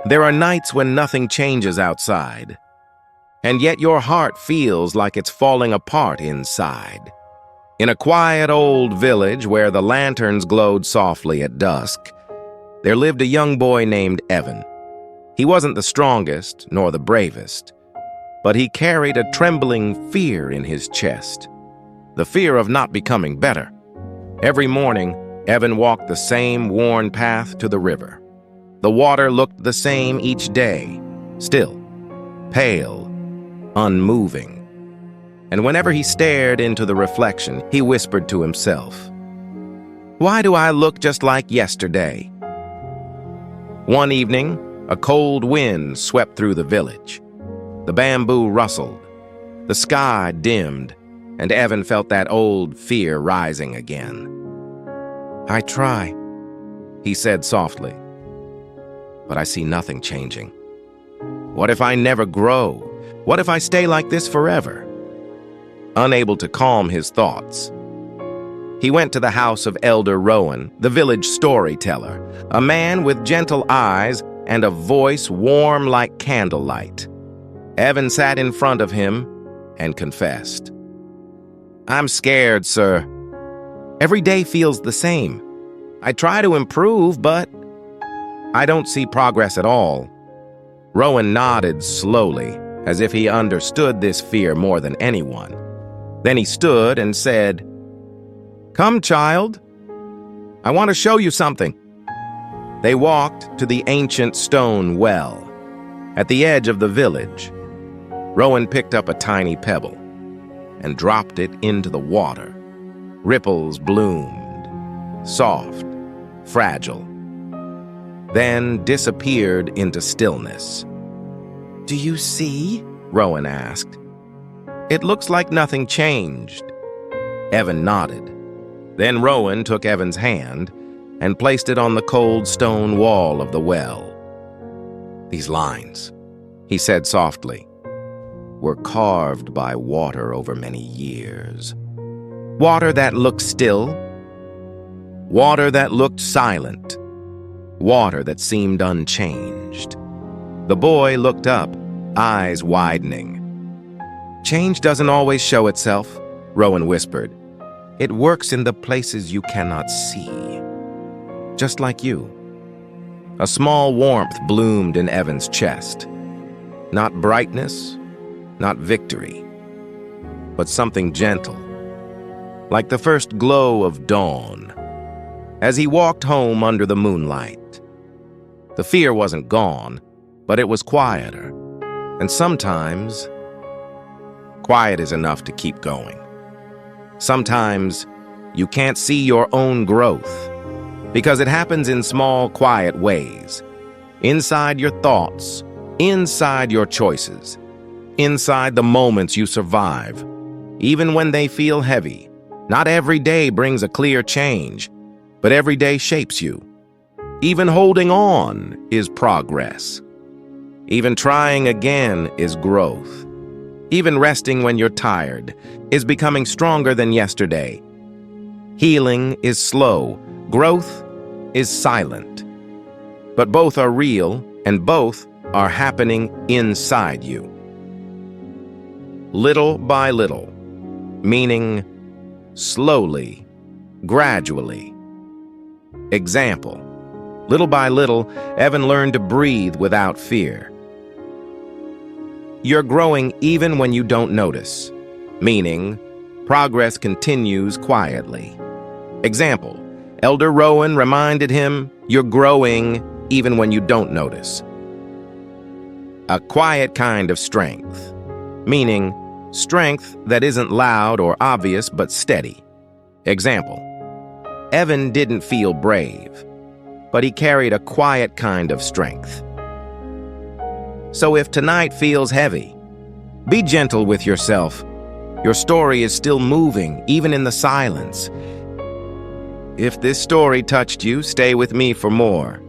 There are nights when nothing changes outside, and yet your heart feels like it's falling apart inside. In a quiet old village where the lanterns glowed softly at dusk, there lived a young boy named Evan. He wasn't the strongest nor the bravest, but he carried a trembling fear in his chest, the fear of not becoming better. Every morning, Evan walked the same worn path to the river. The water looked the same each day, still, pale, unmoving. And whenever he stared into the reflection, he whispered to himself, "Why do I look just like yesterday?" One evening, a cold wind swept through the village. The bamboo rustled, the sky dimmed, and Evan felt that old fear rising again. "I try," he said softly, "but I see nothing changing. What if I never grow? What if I stay like this forever?" Unable to calm his thoughts, he went to the house of Elder Rowan, the village storyteller, a man with gentle eyes and a voice warm like candlelight. Evan sat in front of him and confessed, "I'm scared, sir. Every day feels the same. I try to improve, but I don't see progress at all." Rowan nodded slowly, as if he understood this fear more than anyone. Then he stood and said, "Come, child. I want to show you something." They walked to the ancient stone well at the edge of the village. Rowan picked up a tiny pebble and dropped it into the water. Ripples bloomed, soft, fragile, then disappeared into stillness. "Do you see?" Rowan asked. "It looks like nothing changed." Evan nodded. Then Rowan took Evan's hand and placed it on the cold stone wall of the well. "These lines," he said softly, "were carved by water over many years. Water that looked still, water that looked silent, water that seemed unchanged." The boy looked up, eyes widening. "Change doesn't always show itself," Rowan whispered. "It works in the places you cannot see. Just like you." A small warmth bloomed in Evan's chest. Not brightness, not victory, but something gentle, like the first glow of dawn. As he walked home under the moonlight, the fear wasn't gone, but it was quieter. And sometimes, quiet is enough to keep going. Sometimes you can't see your own growth, because it happens in small, quiet ways. Inside your thoughts, inside your choices, inside the moments you survive, even when they feel heavy. Not every day brings a clear change, but every day shapes you. Even holding on is progress. Even trying again is growth. Even resting when you're tired is becoming stronger than yesterday. Healing is slow. Growth is silent. But both are real, and both are happening inside you. Little by little, meaning slowly, gradually. Example: little by little, Evan learned to breathe without fear. You're growing even when you don't notice, meaning progress continues quietly. Example: Elder Rowan reminded him, "You're growing even when you don't notice." A quiet kind of strength, meaning strength that isn't loud or obvious but steady. Example: Evan didn't feel brave, but he carried a quiet kind of strength. So if tonight feels heavy, be gentle with yourself. Your story is still moving, even in the silence. If this story touched you, stay with me for more.